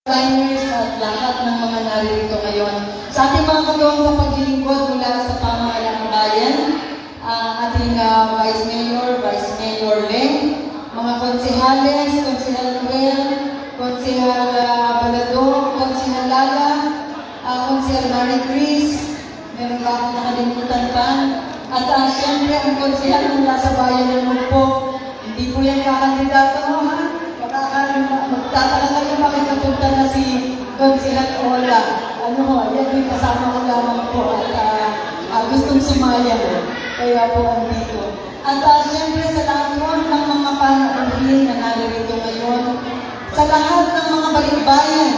Diners at lahat ng mga naririto ngayon. Sa ating mga kagawang sa paglilingkod mula sa pamahalaan ng bayan, ating Vice Mayor Leng, mga konsehales, Konsehal Noel, Konsehal Balado, Konsehal Lala, Konsehal Marie Chris, meron ba akong nakalimutan pa? At siyempre ang konsehal mula sa bayan ng Mugpo. Hindi po yan kakandidato mo, ha? Magtataka kayo bakit napunta na si Konsehal Ola. Yan yung kasama ko lamang po at gustong sumayan. Kaya po andito. At siyempre sa lahat po ng mga panauhin na naririto ngayon, sa lahat ng mga balikbayan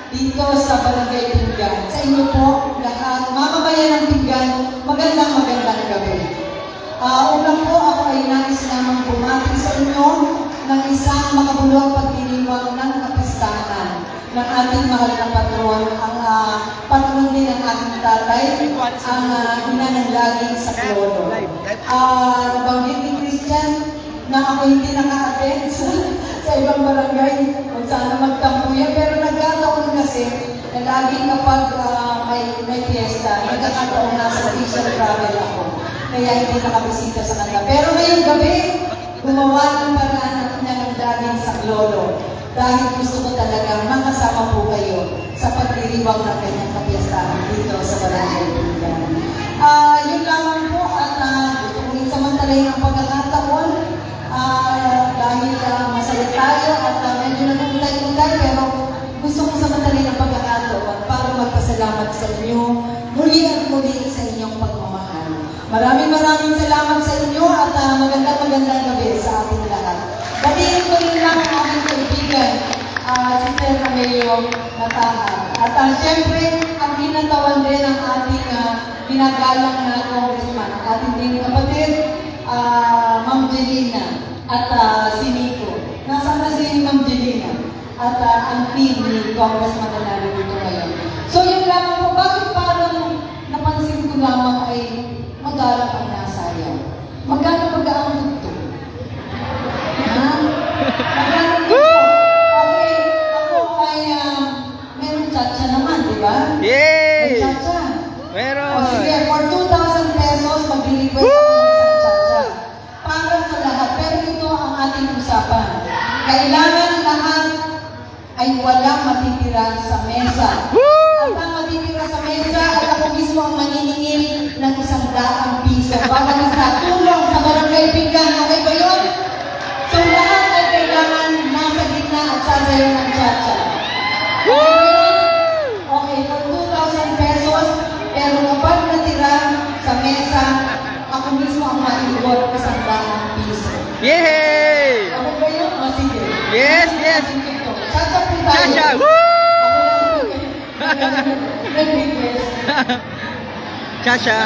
dito sa Barangay Pinggan, sa inyo po lahat, mamabayan ng Pinggan, magandang gabi. Una po ako ay nais namang bumati sa inyo ng isang makabuluhang pagdiriwang ng kapistahan ng ating mahal na patron, ang patron din ng ating tatay, ang ina ng laging sa Cloro. Nabanggit ni Christian na ako hindi naka-attend sa ibang barangay kung sana magtampuyan, pero nagkataon kasi na lagi kapag may fiesta, nagkakataon na sa official travel ako. Kaya hindi nakabisita sa kanila. Pero ngayong gabi, gumawa ng paraan at ng daging sa Cloro. Dahil gusto ko talaga makasama po kayo sa pagdiriwang ng kanyang kapiyastahan dito sa Barangay Pinggan. Yun lamang po at gusto ko rin samantalayin ang pagkakataon dahil masaya tayo at medyo nagkuntay-kuntay, pero gusto ko samantalayin ang pagkakataon para magpasalamat sa inyo muli at muli sa inyong pagmamahal. Maraming salamat sa inyo at magandang gabi sa ating lahat. Batiin ko rin lang ang aking kaibigan, si Sir Romeo Mataha. At siyempre, ang ginatawan din ang ating ginagalang na congressman, ang ating din kapatid, Ma'am Jelina at si Nico. Nasaan na si Ma'am Jelina? At ang team ni Congressman na narito ngayon. So yun lamang po, bakit parang napansin ko lamang ay mag-alap ang nasayaw? Magkano ang tugto? Ha? Magkano tugto? Okay, ako ay meron tsa-tsa naman, di ba? Yay! May tsa-tsa. Meron! O sige, for 2,000 pesos, mag-request ako ng isang tsa-tsa. Para sa lahat, pero ito ang ating usapan. Kailangan lahat ay walang matitira sa mesa. At ang matitira sa mesa ay ako mismo ang maniningil ng 100 piso para sa tulong sa Barangay Pinggan. Okay ba yun? So lahat ay kailangan nasa gitna at sasayaw ng tsa-tsa. Okay, for 2,000 pesos, pero kapag natira sa mesa, ako mismo ang maiwag 100 piso. Yay! Okay ba yun? O sige. Yes! Tsa-tsa po tayo. Tsa-tsa! Woo! Nag-request. Tsa-tsa!